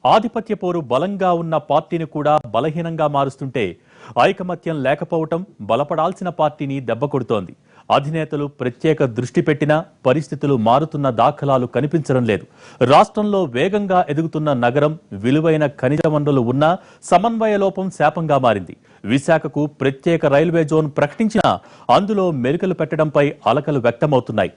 ఆధిపత్య పోరు బలంగా ఉన్న పార్టీని కూడా బలహీనంగా మారుస్తుంటే ఐకమత్యం లేకపోవటం బలపడాల్సిన పార్టీని దెబ్బకొడుతోంది. అధినేతలు ప్రత్యేక దృష్టి పెట్టినా పరిస్థితులు మారుతున్న దాఖలాలు కనిపించడం లేదు. రాష్ట్రంలో వేగంగా ఎదుగుతున్న నగరం, విలువైన ఖనిజ వనరులు ఉన్నా సమన్వయ లోపం శాపంగా మారింది. విశాఖకు ప్రత్యేక రైల్వే జోన్ ప్రకటించినా అందులో మెలికలు పెట్టడంపై అలకలు వ్యక్తమవుతున్నాయి.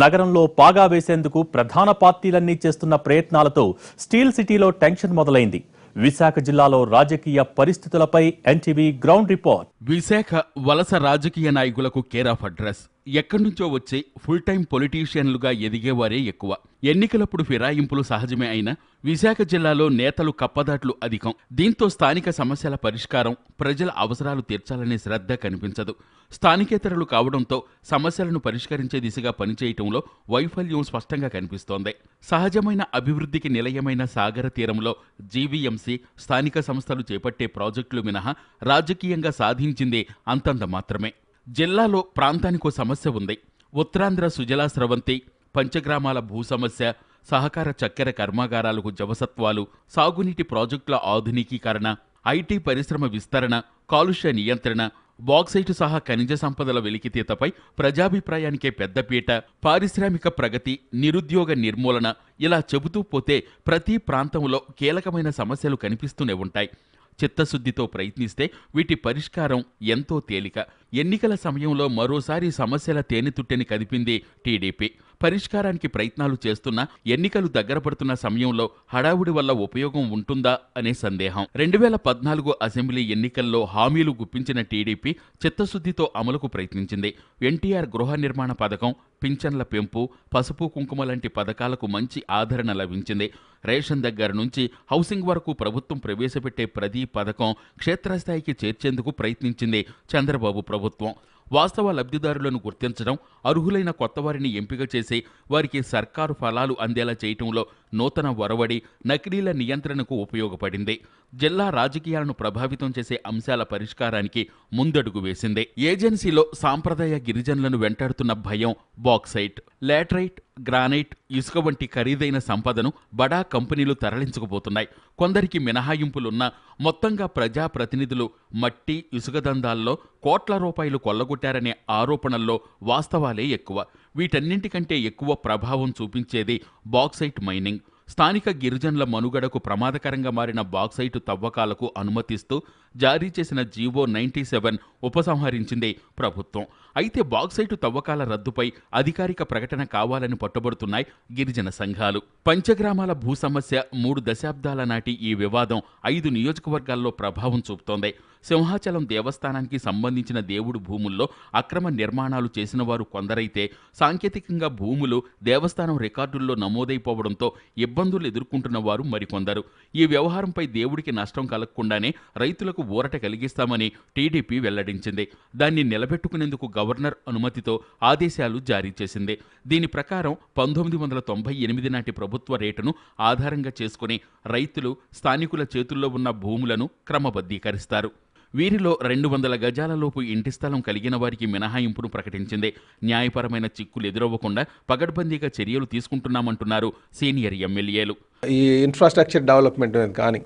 నగరంలో పాగా వేసేందుకు ప్రధాన పార్టీలన్నీ చేస్తున్న ప్రయత్నాలతో స్టీల్ సిటీలో టెన్షన్ మొదలైంది. విశాఖ జిల్లాలో రాజకీయ పరిస్థితులపై ఎన్టీవీ గ్రౌండ్ రిపోర్ట్. విశాఖ వలస రాజకీయ నాయకులకు కేర్ ఆఫ్ అడ్రస్. ఎక్కడి నుంచో వచ్చే ఫుల్ టైం పొలిటీషియన్లుగా ఎదిగేవారే ఎక్కువ. ఎన్నికలప్పుడు ఫిరాయింపులు సహజమే అయినా విశాఖ జిల్లాలో నేతలు కప్పదాట్లు అధికం. దీంతో స్థానిక సమస్యల పరిష్కారం, ప్రజల అవసరాలు తీర్చాలనే శ్రద్ధ కనిపించదు. స్థానికేతరులు కావడంతో సమస్యలను పరిష్కరించే దిశగా పనిచేయటంలో వైఫల్యం స్పష్టంగా కనిపిస్తోంది. సహజమైన అభివృద్ధికి నిలయమైన సాగర తీరంలో జీవీఎంసీ, స్థానిక సంస్థలు చేపట్టే ప్రాజెక్టులు మినహా రాజకీయంగా సాధించింది అంతంత మాత్రమే. జిల్లాలో ప్రాంతానికో సమస్య ఉంది. ఉత్తరాంధ్ర సుజలా స్రవంతి, పంచగ్రామాల భూ సమస్య, సహకార చక్కెర కర్మాగారాలకు జవసత్వాలు, సాగునీటి ప్రాజెక్టుల ఆధునికీకరణ, ఐటీ పరిశ్రమ విస్తరణ, కాలుష్య నియంత్రణ, బాక్సైటు సహా ఖనిజ సంపదల వెలికితీతపై ప్రజాభిప్రాయానికే పెద్దపీట, పారిశ్రామిక ప్రగతి, నిరుద్యోగ నిర్మూలన, ఇలా చెబుతూ పోతే ప్రతి ప్రాంతంలో కీలకమైన సమస్యలు కనిపిస్తూనే ఉంటాయి. చిత్తశుద్ధితో ప్రయత్నిస్తే వీటి పరిష్కారం ఎంతో తేలిక. ఎన్నికల సమయంలో మరోసారి సమస్యల తేనెతుట్టెని కదిపింది టీడీపీ. పరిష్కారానికి ప్రయత్నాలు చేస్తున్నా ఎన్నికలు దగ్గర పడుతున్న సమయంలో హడావుడి వల్ల ఉపయోగం ఉంటుందా అనే సందేహం. 2014 అసెంబ్లీ ఎన్నికల్లో హామీలు గుప్పించిన టీడీపీ చిత్తశుద్ధితో అమలుకు ప్రయత్నించింది. ఎన్టీఆర్ గృహ నిర్మాణ పథకం, పింఛన్ల పెంపు, పసుపు కుంకుమ లాంటి పథకాలకు మంచి ఆదరణ లభించింది. రేషన్ దగ్గర నుంచి హౌసింగ్ వరకు ప్రభుత్వం ప్రవేశపెట్టే ప్రతి పథకం క్షేత్రస్థాయికి చేర్చేందుకు ప్రయత్నించింది చంద్రబాబు ప్రభుత్వం. వాస్తవ లబ్ధిదారులను గుర్తించడం, అర్హులైన కొత్తవారిని ఎంపిక చేసి వారికి సర్కారు ఫలాలు అందేలా చేయటంలో నూతన ఒరవడి, నకిలీల నియంత్రణకు ఉపయోగపడింది. జిల్లా రాజకీయాలను ప్రభావితం చేసే అంశాల పరిష్కారానికి ముందడుగు వేసింది. ఏజెన్సీలో సాంప్రదాయ గిరిజనులను వెంటాడుతున్న భయం బాక్సైట్, లాటరైట్, గ్రానైట్, ఇసుక వంటి ఖరీదైన సంపదను బడా కంపెనీలు తరలించుకుపోతున్నాయి. కొందరికి మినహాయింపులున్నా మొత్తంగా ప్రజాప్రతినిధులు మట్టి, ఇసుక దందాల్లో కోట్ల రూపాయలు కొల్లగొట్టారనే ఆరోపణల్లో వాస్తవాలే ఎక్కువ. వీటన్నింటికంటే ఎక్కువ ప్రభావం చూపించేది బాక్సైట్ మైనింగ్. స్థానిక గిరిజనుల మనుగడకు ప్రమాదకరంగా మారిన బాక్సైటు తవ్వకాలకు అనుమతిస్తూ జారీ చేసిన జీవో 97 ఉపసంహరించింది ప్రభుత్వం. అయితే బాక్సైటు తవ్వకాల రద్దుపై అధికారిక ప్రకటన కావాలని పట్టుబడుతున్నాయి గిరిజన సంఘాలు. పంచగ్రామాల భూ సమస్య 3 దశాబ్దాల నాటి ఈ వివాదం 5 నియోజకవర్గాల్లో ప్రభావం చూపుతోంది. సింహాచలం దేవస్థానానికి సంబంధించిన దేవుడు భూముల్లో అక్రమ నిర్మాణాలు చేసిన వారు కొందరైతే సాంకేతికంగా భూములు దేవస్థానం రికార్డుల్లో నమోదైపోవడంతో ఇబ్బందులు ఎదుర్కొంటున్న వారు మరికొందరు. ఈ వ్యవహారంపై దేవుడికి నష్టం కలగకుండానే రైతులకు ఊరట కలిగిస్తామని టీడీపీ వెల్లడించింది. దాన్ని నిలబెట్టుకునేందుకు గవర్నర్ అనుమతితో ఆదేశాలు జారీ చేసింది. దీని ప్రకారం 1998 నాటి ప్రభుత్వ రేటును ఆధారంగా చేసుకుని రైతులు స్థానికుల చేతుల్లో ఉన్న భూములను క్రమబద్ధీకరిస్తారు. వీరిలో 200 గజాలలోపు ఇంటి స్థలం కలిగిన వారికి మినహాయింపును ప్రకటించింది. న్యాయపరమైన చిక్కులు ఎదురవ్వకుండా పగడ్బందీగా చర్యలు తీసుకుంటున్నామంటున్నారు సీనియర్ ఎమ్మెల్యేలు. ఈ ఇన్ఫ్రాస్ట్రక్చర్ డెవలప్మెంట్ మీద కానీ,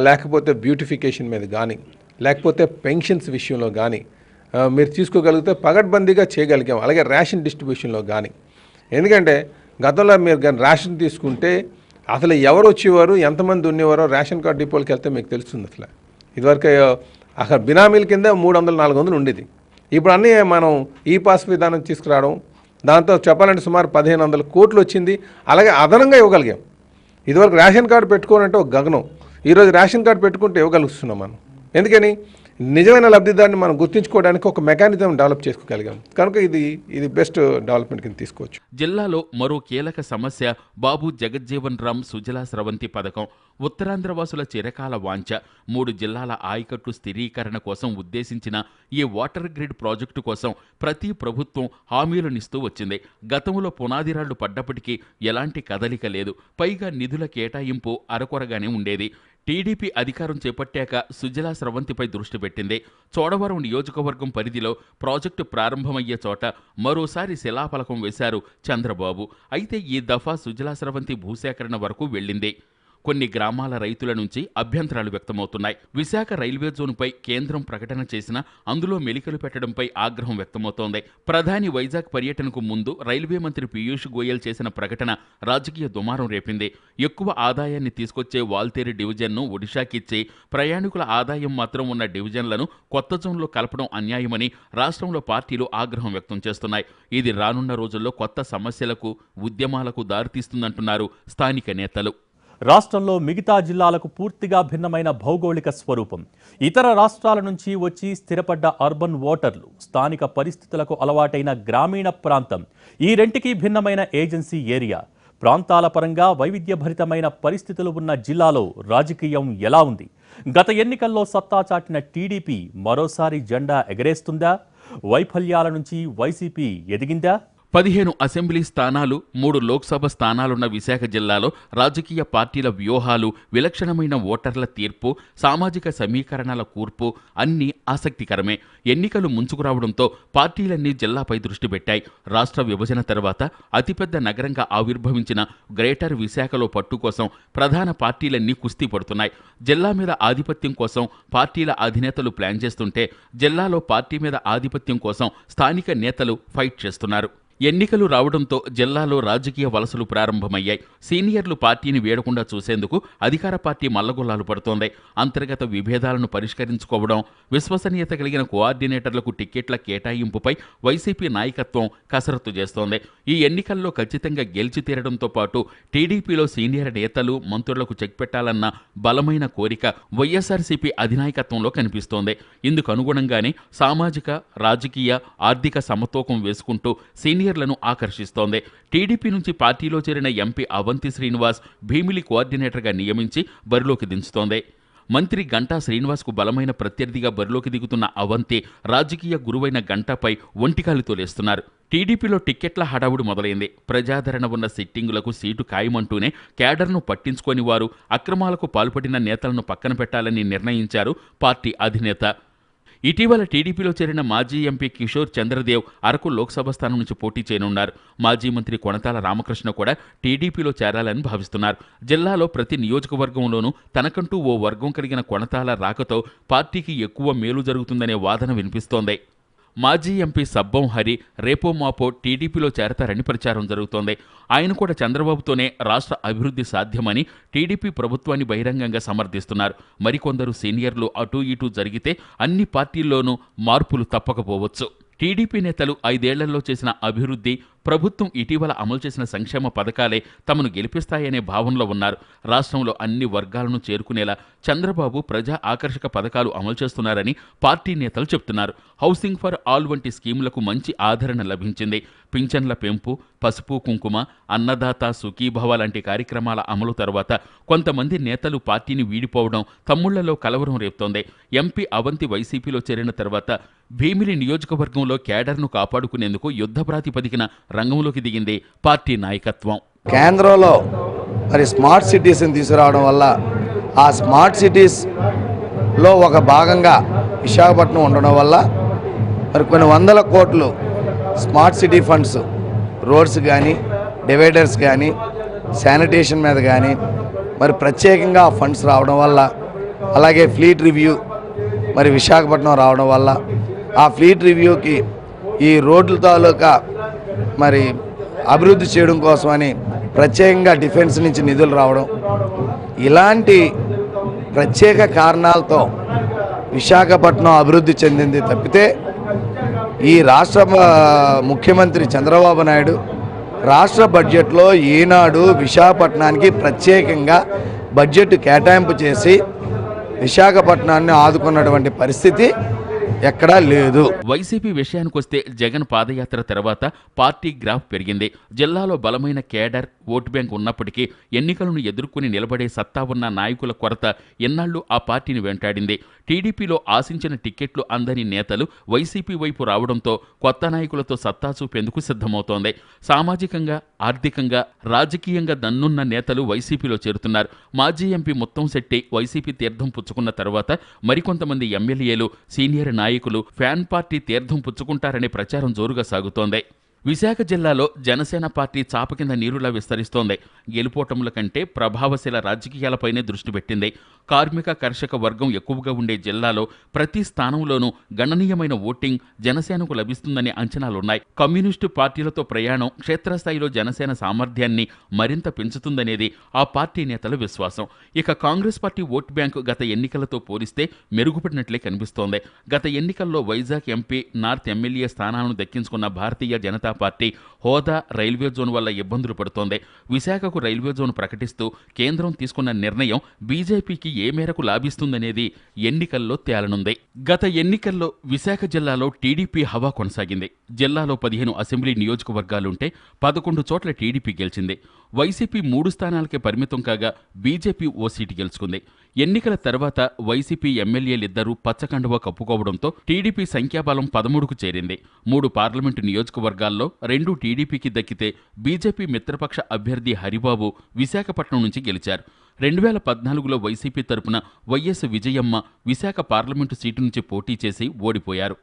లేకపోతే బ్యూటిఫికేషన్ మీద కానీ, లేకపోతే పెన్షన్స్ విషయంలో కానీ మీరు తీసుకోగలిగితే పగడ్బందీగా చేయగలిగాం. అలాగే రేషన్ డిస్ట్రిబ్యూషన్లో కానీ. ఎందుకంటే గతంలో మీరు కానీ రేషన్ తీసుకుంటే అసలు ఎవరు వచ్చేవారు, ఎంతమంది ఉండేవారో రేషన్ కార్డు డిపోలకు వెళ్తే మీకు తెలుస్తుంది. అసలు ఇదివరకు అక్కడ బినామీల కింద 300-400 ఉండేది. ఇప్పుడు అన్నీ మనం ఈ పాస్ విధానం తీసుకురావడం, దాంతో చెప్పాలంటే సుమారు 1500 కోట్లు వచ్చింది. అలాగే అదనంగా ఇవ్వగలిగాం. ఇదివరకు రేషన్ కార్డు పెట్టుకోవాలంటే ఒక గగనం. ఈరోజు రేషన్ కార్డు పెట్టుకుంటే ఇవ్వగలుగుతున్నాం మనం. ఎందుకని నిజమైన లబ్ధిదారుని మనం గుర్తించుకోవడానికి ఒక మెకానిజం డెవలప్ చేసుకోగలిగాం. కనుక ఇది బెస్ట్ డెవలప్మెంట్ కింద తీసుకోవచ్చు. జిల్లాలో మరో కీలక సమస్య బాబు జగజ్జీవన్ రామ్ సుజలా స్రవంతి పథకం. ఉత్తరాంధ్రవాసుల చిరకాల వాంఛ. 3 జిల్లాల ఆయకట్టు స్థిరీకరణ కోసం ఉద్దేశించిన ఈ వాటర్ గ్రిడ్ ప్రాజెక్టు కోసం ప్రతి ప్రభుత్వం హామీలనిస్తూ వచ్చింది. గతంలో పునాదిరాళ్లు పడ్డప్పటికీ ఎలాంటి కదలిక లేదు. పైగా నిధుల కేటాయింపు అరకొరగానే ఉండేది. టీడీపీ అధికారం చేపట్టాక సుజలా స్రవంతిపై దృష్టి పెట్టింది. చోడవరం నియోజకవర్గం పరిధిలో ప్రాజెక్టు ప్రారంభమయ్యే చోట మరోసారి శిలాఫలకం వేశారు చంద్రబాబు. అయితే ఈ దఫా సుజలా స్రవంతి భూసేకరణ వరకు వెళ్ళింది. కొన్ని గ్రామాల రైతుల నుంచి అభ్యంతరాలు వ్యక్తమవుతున్నాయి. విశాఖ రైల్వే జోన్పై కేంద్రం ప్రకటన చేసినా అందులో మెలికలు పెట్టడంపై ఆగ్రహం వ్యక్తమవుతోంది. ప్రధాని వైజాగ్ పర్యటనకు ముందు రైల్వే మంత్రి పీయూష్ గోయల్ చేసిన ప్రకటన రాజకీయ దుమారం రేపింది. ఎక్కువ ఆదాయాన్ని తీసుకొచ్చే వాల్తేరు డివిజన్ను ఒడిశాకిచ్చి ప్రయాణికుల ఆదాయం మాత్రం ఉన్న డివిజన్లను కొత్త జోన్లో కలపడం అన్యాయమని రాష్ట్రంలో పార్టీలు ఆగ్రహం వ్యక్తం చేస్తున్నాయి. ఇది రానున్న రోజుల్లో కొత్త సమస్యలకు, ఉద్యమాలకు దారితీస్తుందంటున్నారు స్థానిక నేతలు. రాష్ట్రంలో మిగతా జిల్లాలకు పూర్తిగా భిన్నమైన భౌగోళిక స్వరూపం. ఇతర రాష్ట్రాల నుంచి వచ్చి స్థిరపడ్డ అర్బన్ ఓటర్లు, స్థానిక పరిస్థితులకు అలవాటైన గ్రామీణ ప్రాంతం, ఈ రెంటికి భిన్నమైన ఏజెన్సీ ఏరియా. ప్రాంతాల పరంగా వైవిధ్యభరితమైన పరిస్థితులు ఉన్న జిల్లాలో రాజకీయం ఎలా ఉంది? గత ఎన్నికల్లో సత్తా చాటిన టీడీపీ మరోసారి జెండా ఎగరేస్తుందా? వైఫల్యాల నుంచి వైసీపీ ఎదిగిందా? 15 అసెంబ్లీ స్థానాలు, 3 లోక్సభ స్థానాలున్న విశాఖ జిల్లాలో రాజకీయ పార్టీల వ్యూహాలు, విలక్షణమైన ఓటర్ల తీర్పు, సామాజిక సమీకరణల కూర్పు అన్నీ ఆసక్తికరమే. ఎన్నికలు ముంచుకురావడంతో పార్టీలన్నీ జిల్లాపై దృష్టి పెట్టాయి. రాష్ట్ర విభజన తర్వాత అతిపెద్ద నగరంగా ఆవిర్భవించిన గ్రేటర్ విశాఖలో పట్టు కోసం ప్రధాన పార్టీలన్నీ కుస్తీ పడుతున్నాయి. జిల్లా మీద ఆధిపత్యం కోసం పార్టీల అధినేతలు ప్లాన్ చేస్తుంటే, జిల్లాలో పార్టీ మీద ఆధిపత్యం కోసం స్థానిక నేతలు ఫైట్ చేస్తున్నారు. ఎన్నికలు రావడంతో జిల్లాలో రాజకీయ వలసలు ప్రారంభమయ్యాయి. సీనియర్లు పార్టీని వీడకుండా చూసేందుకు అధికార పార్టీ మల్లగొల్లాలు పడుతోంది. అంతర్గత విభేదాలను పరిష్కరించుకోవడం, విశ్వసనీయత కలిగిన కోఆర్డినేటర్లకు టిక్కెట్ల కేటాయింపుపై వైసీపీ నాయకత్వం కసరత్తు చేస్తోంది. ఈ ఎన్నికల్లో ఖచ్చితంగా గెలిచి తీరడంతో పాటు టీడీపీలో సీనియర్ నేతలు, మంత్రులకు చెక్ పెట్టాలన్న బలమైన కోరిక వైఎస్ఆర్సీపీ అధినాయకత్వంలో కనిపిస్తోంది. ఇందుకు అనుగుణంగానే సామాజిక, రాజకీయ, ఆర్థిక సమతూకం వేసుకుంటూ సీనియర్లను ఆకర్షిస్తోంది. టీడీపీ నుంచి పార్టీలో చేరిన ఎంపీ అవంతి శ్రీనివాస్ భీమిలి కోఆర్డినేటర్గా నియమించి బరిలోకి దించుతోంది. మంత్రి గంటా శ్రీనివాస్కు బలమైన ప్రత్యర్థిగా బరిలోకి దిగుతున్న అవంతి రాజకీయ గురువైన గంటాపై ఒంటికాలితో లేస్తున్నారు. టీడీపీలో టిక్కెట్ల హడావుడి మొదలైంది. ప్రజాదరణ ఉన్న సిట్టింగులకు సీటు ఖాయమంటూనే కేడర్ను పట్టించుకోని వారు, అక్రమాలకు పాల్పడిన నేతలను పక్కన పెట్టాలని నిర్ణయించారు పార్టీ అధినేత. ఇటీవల టీడీపీలో చేరిన మాజీ ఎంపీ కిషోర్ చంద్రదేవ్ అరకు లోక్సభ స్థానం నుంచి పోటీ చేయనున్నారు. మాజీ మంత్రి కొణతాల రామకృష్ణ కూడా టీడీపీలో చేరాలని భావిస్తున్నారు. జిల్లాలో ప్రతి నియోజకవర్గంలోనూ తనకంటూ ఓ వర్గం కలిగిన కొణతాల రాకతో పార్టీకి ఎక్కువ మేలు జరుగుతుందనే వాదన వినిపిస్తోంది. మాజీ ఎంపీ సబ్బం హరి రేపో మాపో టీడీపీలో చేరతారని ప్రచారం జరుగుతోంది. ఆయన కూడా చంద్రబాబుతోనే రాష్ట్ర అభివృద్ధి సాధ్యమని టీడీపీ ప్రభుత్వాన్ని బహిరంగంగా సమర్థిస్తున్నారు. మరికొందరు సీనియర్లు అటూ ఇటూ జరిగితే అన్ని పార్టీల్లోనూ మార్పులు తప్పకపోవచ్చు. టీడీపీ నేతలు 5 ఏళ్లలో చేసిన అభివృద్ధి, ప్రభుత్వం ఇటీవల అమలు చేసిన సంక్షేమ పథకాలే తమను గెలిపిస్తాయనే భావనలో ఉన్నారు. రాష్ట్రంలో అన్ని వర్గాలను చేరుకునేలా చంద్రబాబు ప్రజా ఆకర్షక పథకాలు అమలు చేస్తున్నారని పార్టీ నేతలు చెబుతున్నారు. హౌసింగ్ ఫర్ ఆల్ వంటి స్కీములకు మంచి ఆదరణ లభించింది. పింఛన్ల పెంపు, పసుపు కుంకుమ, అన్నదాత సుఖీభవ లాంటి కార్యక్రమాల అమలు తర్వాత కొంతమంది నేతలు పార్టీని వీడిపోవడం తమ్ముళ్లలో కలవరం రేపుతోంది. ఎంపీ అవంతి వైసీపీలో చేరిన తర్వాత భీమిలి నియోజకవర్గంలో కేడర్ను కాపాడుకునేందుకు యుద్ధ ప్రాతిపదికన రంగంలోకి దిగింది పార్టీ నాయకత్వం. కేంద్రంలో మరి స్మార్ట్ సిటీస్ని తీసుకురావడం వల్ల ఆ స్మార్ట్ సిటీస్లో ఒక భాగంగా విశాఖపట్నం ఉండడం వల్ల మరి కొన్ని వందల కోట్లు స్మార్ట్ సిటీ ఫండ్స్, రోడ్స్ కానీ, డివైడర్స్ కానీ, శానిటేషన్ మీద కానీ మరి ప్రత్యేకంగా ఫండ్స్ రావడం వల్ల, అలాగే ఫ్లీట్ రివ్యూ మరి విశాఖపట్నం రావడం వల్ల ఆ ఫ్లీట్ రివ్యూకి ఈ రోడ్ల తాలూకా మరి అభివృద్ధి చేయడం కోసమని ప్రత్యేకంగా డిఫెన్స్ నుంచి నిధులు రావడం, ఇలాంటి ప్రత్యేక కారణాలతో విశాఖపట్నం అభివృద్ధి చెందింది తప్పితే ఈ రాష్ట్ర ముఖ్యమంత్రి చంద్రబాబు నాయుడు రాష్ట్ర బడ్జెట్లో ఈనాడు విశాఖపట్నానికి ప్రత్యేకంగా బడ్జెట్ కేటాయింపు చేసి విశాఖపట్నాన్ని ఆదుకున్నటువంటి పరిస్థితి ఎక్కడా లేదు. వైసీపీ విషయానికొస్తే జగన్ పాదయాత్ర తర్వాత పార్టీ గ్రాఫ్ పెరిగింది. జిల్లాలో బలమైన కేడర్, ఓటు బ్యాంక్ ఉన్నప్పటికీ ఎన్నికలను ఎదుర్కొని నిలబడే సత్తా ఉన్న నాయకుల కొరత ఎన్నాళ్లు ఆ పార్టీని వెంటాడింది. టీడీపీలో ఆశించిన టిక్కెట్లు అందని నేతలు వైసీపీ వైపు రావడంతో కొత్త నాయకులతో సత్తా చూపేందుకు సిద్ధమవుతోంది. సామాజికంగా, ఆర్థికంగా, రాజకీయంగా దన్నున్న నేతలు వైసీపీలో చేరుతున్నారు. మాజీ ఎంపీ ముత్తంశెట్టి వైసీపీ తీర్థం పుచ్చుకున్న తర్వాత మరికొంతమంది ఎమ్మెల్యేలు, సీనియర్ నాయకులు ఫ్యాన్ పార్టీ తీర్థం పుచ్చుకుంటారనే ప్రచారం జోరుగా సాగుతోంది. విశాఖ జిల్లాలో జనసేన పార్టీ చాప కింద నీరులా విస్తరిస్తోంది. గెలుపోటముల కంటే ప్రభావశీల రాజకీయాలపైనే దృష్టి పెట్టింది. కార్మిక కర్షక వర్గం ఎక్కువగా ఉండే జిల్లాలో ప్రతి స్థానంలోనూ గణనీయమైన ఓటింగ్ జనసేనకు లభిస్తుందనే అంచనాలున్నాయి. కమ్యూనిస్టు పార్టీలతో ప్రయాణం క్షేత్రస్థాయిలో జనసేన సామర్థ్యాన్ని మరింత పెంచుతుందనేది ఆ పార్టీ నేతల విశ్వాసం. ఇక కాంగ్రెస్ పార్టీ ఓటు బ్యాంకు గత ఎన్నికలతో పోలిస్తే మెరుగుపడినట్లే కనిపిస్తోంది. గత ఎన్నికల్లో వైజాగ్ ఎంపీ, నార్త్ ఎమ్మెల్యే స్థానాలను దక్కించుకున్న భారతీయ జనతా పార్టీ హోదా, రైల్వే జోన్ వల్ల ఇబ్బందులు పడుతోంది. విశాఖకు రైల్వే జోన్ ప్రకటిస్తూ కేంద్రం తీసుకున్న నిర్ణయం బీజేపీకి ఏ మేరకు లాభిస్తుందనేది ఎన్నికల్లో తేలనుంది. గత ఎన్నికల్లో విశాఖ జిల్లాలో టీడీపీ హవా కొనసాగింది. జిల్లాలో 15 అసెంబ్లీ నియోజకవర్గాలుంటే 11 చోట్ల టీడీపీ గెలిచింది. వైసీపీ 3 స్థానాలకే పరిమితం కాగా బీజేపీ ఓ సీటు గెలుచుకుంది. ఎన్నికల తర్వాత వైసీపీ ఎమ్మెల్యేలిద్దరూ పచ్చకండువా కప్పుకోవడంతో టీడీపీ సంఖ్యాబలం 13కు చేరింది. 3 పార్లమెంటు నియోజకవర్గాల్లో 2 టీడీపీకి దక్కితే బీజేపీ మిత్రపక్ష అభ్యర్థి హరిబాబు విశాఖపట్నం నుంచి గెలిచారు. 2014లో వైసీపీ తరపున YS Vijayamma Visakha parliament seat నుంచి పోటీ చేసి ఓడిపోయారు.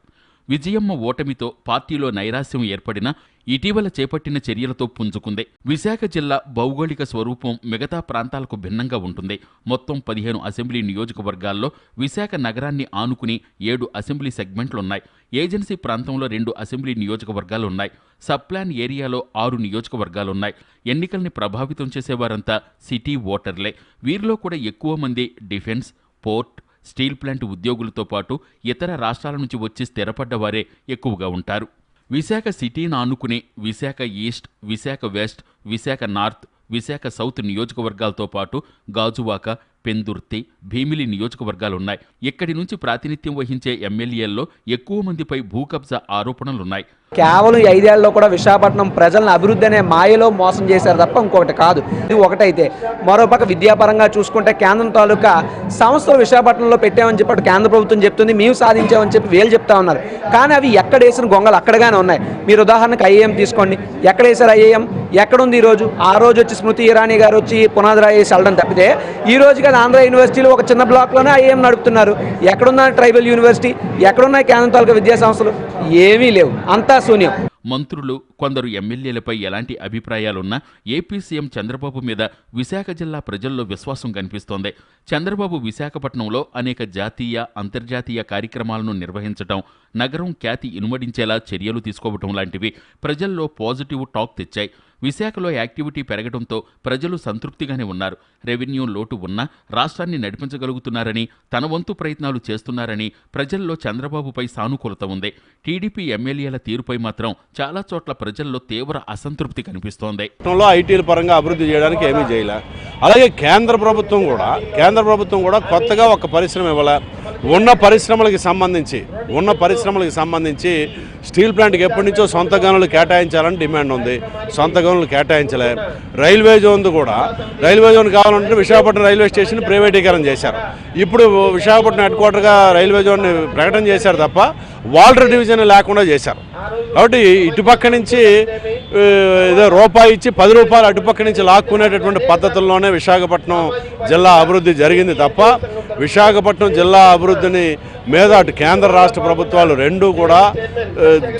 విజయమ్మ ఓటమితో పార్టీలో నైరాశ్యం ఏర్పడినా ఇటీవల చేపట్టిన చర్యలతో పుంజుకుంది. విశాఖ జిల్లా భౌగోళిక స్వరూపం మిగతా ప్రాంతాలకు భిన్నంగా ఉంటుంది. మొత్తం 15 అసెంబ్లీ నియోజకవర్గాల్లో విశాఖ నగరాన్ని ఆనుకుని 7 అసెంబ్లీ సెగ్మెంట్లున్నాయి. ఏజెన్సీ ప్రాంతంలో 2 అసెంబ్లీ నియోజకవర్గాలున్నాయి. సబ్ ప్లాన్ ఏరియాలో 6 నియోజకవర్గాలున్నాయి. ఎన్నికల్ని ప్రభావితం చేసేవారంతా సిటీ ఓటర్లే. వీరిలో కూడా ఎక్కువ మంది డిఫెన్స్, పోర్ట్, స్టీల్ ప్లాంట్ ఉద్యోగులతో పాటు ఇతర రాష్ట్రాల నుంచి వచ్చి స్థిరపడ్డవారే ఎక్కువగా ఉంటారు. విశాఖ సిటీని ఆనుకునే Visakha east, Visakha west, Visakha north, Visakha south నియోజకవర్గాలతో పాటు గాజువాక, పెందుర్తి, భీమిలి నియోజకవర్గాలున్నాయి. ఇక్కడి నుంచి ప్రాతినిధ్యం వహించే ఎమ్మెల్యేల్లో ఎక్కువ మందిపై భూ కబ్జా ఆరోపణలున్నాయి. కేవలం 5 ఏళ్లలో కూడా విశాఖపట్నం ప్రజలను అభివృద్ధి అనే మాయలో మోసం చేశారు తప్ప ఇంకొకటి కాదు. ఇది ఒకటైతే, మరోపక్క విద్యాపరంగా చూసుకుంటే కేంద్రం తాలూకా సంస్థలు విశాఖపట్నంలో పెట్టామని చెప్పి కేంద్ర ప్రభుత్వం చెప్తుంది, మేము సాధించామని చెప్పి వీళ్ళు చెప్తా ఉన్నారు. కానీ అవి ఎక్కడ వేసిన గొంగలు అక్కడగానే ఉన్నాయి. మీరు ఉదాహరణకు ఐఏఎం తీసుకోండి, ఎక్కడ వేశారు ఐఏఎం? ఎక్కడుంది ఈరోజు? ఆ రోజు వచ్చి స్మృతి ఇరానీ గారు వచ్చి పునాదిరాయి వేసి వెళ్ళడం తప్పితే ఈ రోజుకి ఆంధ్ర యూనివర్సిటీలో ఒక చిన్న బ్లాక్లోనే ఐఏఎం నడుపుతున్నారు. ఎక్కడున్నా ట్రైబల్ యూనివర్సిటీ, ఎక్కడున్నాయి కేంద్రం తాలూకా విద్యా సంస్థలు? ఏమీ లేవు, అంతా శూన్యం. మంత్రులు, కొందరు ఎమ్మెల్యేలపై ఎలాంటి అభిప్రాయాలున్నా ఏపీ సీఎం చంద్రబాబు మీద విశాఖ జిల్లా ప్రజల్లో విశ్వాసం కనిపిస్తోంది. చంద్రబాబు విశాఖపట్నంలో అనేక జాతీయ, అంతర్జాతీయ కార్యక్రమాలను నిర్వహించడం, నగరం ఖ్యాతి ఇనుమడించేలా చర్యలు తీసుకోవటం లాంటివి ప్రజల్లో పాజిటివ్ టాక్ తెచ్చాయి. విశాఖలో యాక్టివిటీ పెరగడంతో ప్రజలు సంతృప్తిగానే ఉన్నారు. రెవెన్యూ లోటు ఉన్నా రాష్ట్రాన్ని నడిపించగలుగుతున్నారని, తన వంతు ప్రయత్నాలు చేస్తున్నారని ప్రజల్లో చంద్రబాబుపై సానుకూలత ఉంది. టీడీపీ ఎమ్మెల్యేల తీరుపై మాత్రం చాలా చోట్ల ప్రజల్లో తీవ్ర అసంతృప్తి కనిపిస్తోంది. ఐటీల పరంగా అభివృద్ధి చేయడానికి ఏమీ చేయలే. అలాగే కేంద్ర ప్రభుత్వం కూడా కొత్తగా ఒక పరిశ్రమ ఇవ్వాల. ఉన్న పరిశ్రమలకు సంబంధించి స్టీల్ ప్లాంట్కి ఎప్పటి నుంచో సొంత గనులు కేటాయించాలని డిమాండ్ ఉంది. సొంత గనులు కేటాయించలే. రైల్వే జోన్ కావాలంటే విశాఖపట్నం రైల్వే స్టేషన్ ప్రైవేటీకరణ చేశారు. ఇప్పుడు విశాఖపట్నం హెడ్ క్వార్టర్గా రైల్వే జోన్ ప్రకటన చేశారు తప్ప వాల్టర్ డివిజన్ లేకుండా చేశారు. కాబట్టి ఇటుపక్క నుంచి ఏదో రూపాయి ఇచ్చి 10 రూపాయలు అటుపక్క నుంచి లాక్కునేటటువంటి పద్ధతుల్లోనే విశాఖపట్నం జిల్లా అభివృద్ధి జరిగింది తప్ప విశాఖపట్నం జిల్లా అభివృద్ధిని మీద అటు కేంద్ర రాష్ట్ర ప్రభుత్వాలు రెండూ కూడా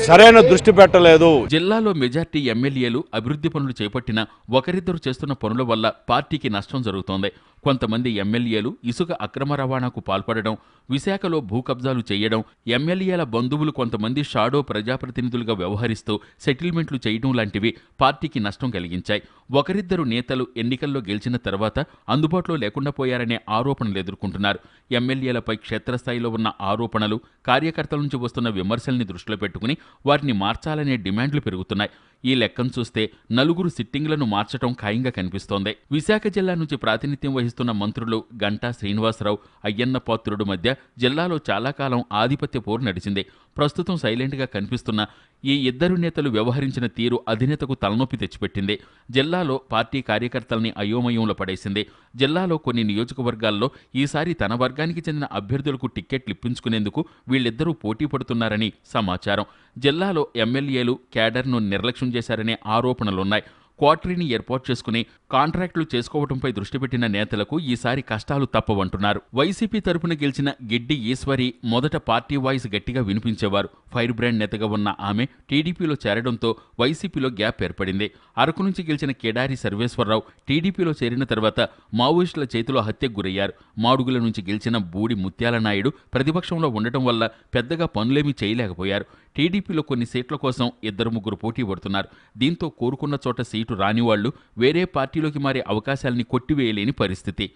సరైన దృష్టి పెట్టలేదు. జిల్లాలో మెజార్టీ ఎమ్మెల్యేలు అభివృద్ధి పనులు చేపట్టినా ఒకరిద్దరు చేస్తున్న పనుల వల్ల పార్టీకి నష్టం జరుగుతోంది. కొంతమంది ఎమ్మెల్యేలు ఇసుక అక్రమ రవాణాకు పాల్పడడం, విశాఖలో భూ కబ్జాలు చేయడం, ఎమ్మెల్యేల బంధువులు కొంతమంది షాడో ప్రజాప్రతినిధులుగా వ్యవహరిస్తూ సెటిల్మెంట్లు చేయడం లాంటివి పార్టీకి నష్టం కలిగించాయి. ఒకరిద్దరు నేతలు ఎన్నికల్లో గెలిచిన తర్వాత అందుబాటులో లేకుండా పోయారనే ఆరోపణలు ఎదుర్కొంటున్నారు. ఎమ్మెల్యేలపై క్షేత్రస్థాయిలో ఉన్న ఆరోపణలు, కార్యకర్తల నుంచి వస్తున్న విమర్శల్ని దృష్టిలో పెట్టుకుని వాటిని మార్చాలనే డిమాండ్లు పెరుగుతున్నాయి. ఈ లెక్కను చూస్తే 4 సిట్టింగ్లను మార్చడం ఖాయంగా కనిపిస్తోంది. విశాఖ జిల్లా నుంచి ప్రాతినిధ్యం వహిస్తున్న మంత్రులు గంటా శ్రీనివాసరావు, అయ్యన్న పాత్రుడు మధ్య జిల్లాలో చాలా కాలం ఆధిపత్య పోరు నడిచింది. ప్రస్తుతం సైలెంట్గా కనిపిస్తున్న ఈ ఇద్దరు నేతలు వ్యవహరించిన తీరు అధినేతకు తలనొప్పి తెచ్చిపెట్టింది. జిల్లాలో పార్టీ కార్యకర్తల్ని అయోమయంలో పడేసింది. జిల్లాలో కొన్ని నియోజకవర్గాల్లో ఈసారి తన వర్గానికి చెందిన అభ్యర్థులకు టిక్కెట్లు ఇప్పించుకునేందుకు వీళ్ళిద్దరూ పోటీ పడుతున్నారని సమాచారం. జిల్లాలో ఎమ్మెల్యేలు, క్యాడర్ను నిర్లక్ష్యం చేశారనే ఆరోపణలున్నాయి. క్వార్టరీని ఏర్పాటు చేసుకుని కాంట్రాక్టులు చేసుకోవడంపై దృష్టి పెట్టిన నేతలకు ఈసారి కష్టాలు తప్పవంటున్నారు. వైసీపీ తరపున గెలిచిన గిడ్డి ఈశ్వరి మొదట పార్టీ వాయిస్ గట్టిగా వినిపించేవారు. ఫైర్ బ్రాండ్ నేతగా ఉన్న ఆమె టీడీపీలో చేరడంతో వైసీపీలో గ్యాప్ ఏర్పడింది. అరకు నుంచి గెలిచిన కేడారి సర్వేశ్వరరావు టీడీపీలో చేరిన తర్వాత మావోయిస్టుల చేతిలో హత్యకు గురయ్యారు. మాడుగుల నుంచి గెలిచిన బూడి ముత్యాల నాయుడు ప్రతిపక్షంలో ఉండటం వల్ల పెద్దగా పనులేమీ చేయలేకపోయారు. టీడీపీలో కొన్ని సీట్ల కోసం 2-3 పోటీ పడుతున్నారు. దీంతో కోరుకున్న చోట సీటు రాని వాళ్లు వేరే పార్టీలోకి మారే అవకాశాలని కొట్టివేయలేని పరిస్థితి.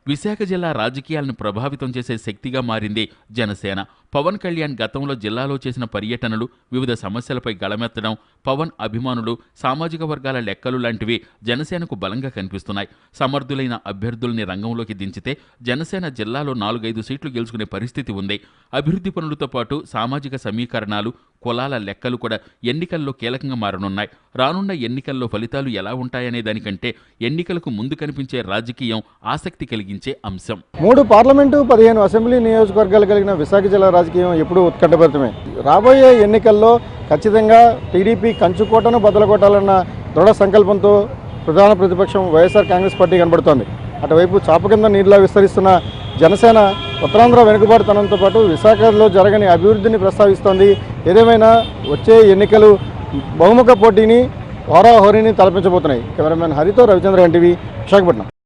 విశాఖ జిల్లా రాజకీయాలను ప్రభావితం చేసే శక్తిగా మారింది జనసేన. పవన్ కళ్యాణ్ గతంలో జిల్లాలో చేసిన పర్యటనలు, వివిధ సమస్యలపై గళమెత్తడం, పవన్ అభిమానులు, సామాజిక వర్గాల లెక్కలు లాంటివి జనసేనకు బలంగా కనిపిస్తున్నాయి. సమర్థులైన అభ్యర్థుల్ని రంగంలోకి దించితే జనసేన జిల్లాలో 4-5 సీట్లు గెలుచుకునే పరిస్థితి ఉంది. అభివృద్ధి పనులతో పాటు సామాజిక సమీకరణాలు, కులాల లెక్కలు కూడా ఎన్నికల్లో కీలకంగా మారనున్నాయి. రానున్న ఎన్నికల్లో ఫలితాలు ఎలా ఉంటాయనే దానికంటే ఎన్నికలకు ముందు కనిపించే రాజకీయం ఆసక్తి కలిగించే అంశం. 3 పార్లమెంటు 15 అసెంబ్లీ నియోజకవర్గాలు కలిగిన విశాఖ జిల్లా రాజకీయం ఎప్పుడూ ఉత్కంఠభరితమే. రాబోయే ఎన్నికల్లో ఖచ్చితంగా టీడీపీ కంచుకోటను బద్దలకొట్టాలన్న దృఢ సంకల్పంతో ప్రధాన ప్రతిపక్షం వైఎస్ఆర్ కాంగ్రెస్ పార్టీ కనబడుతోంది. అటువైపు చాప కింద నీరులా విస్తరిస్తున్న జనసేన ఉత్తరాంధ్ర వెనుకబాటుతనంతో పాటు విశాఖలో జరగని అభివృద్ధిని ప్రస్తావిస్తోంది. ఏదేమైనా వచ్చే ఎన్నికలు బహుముఖ పోటీని హోరాహోరీని తలపించబోతున్నాయి. కెమెరామెన్ హరితో రవిచంద్ర ఎన్టీవీ విశాఖపట్నం.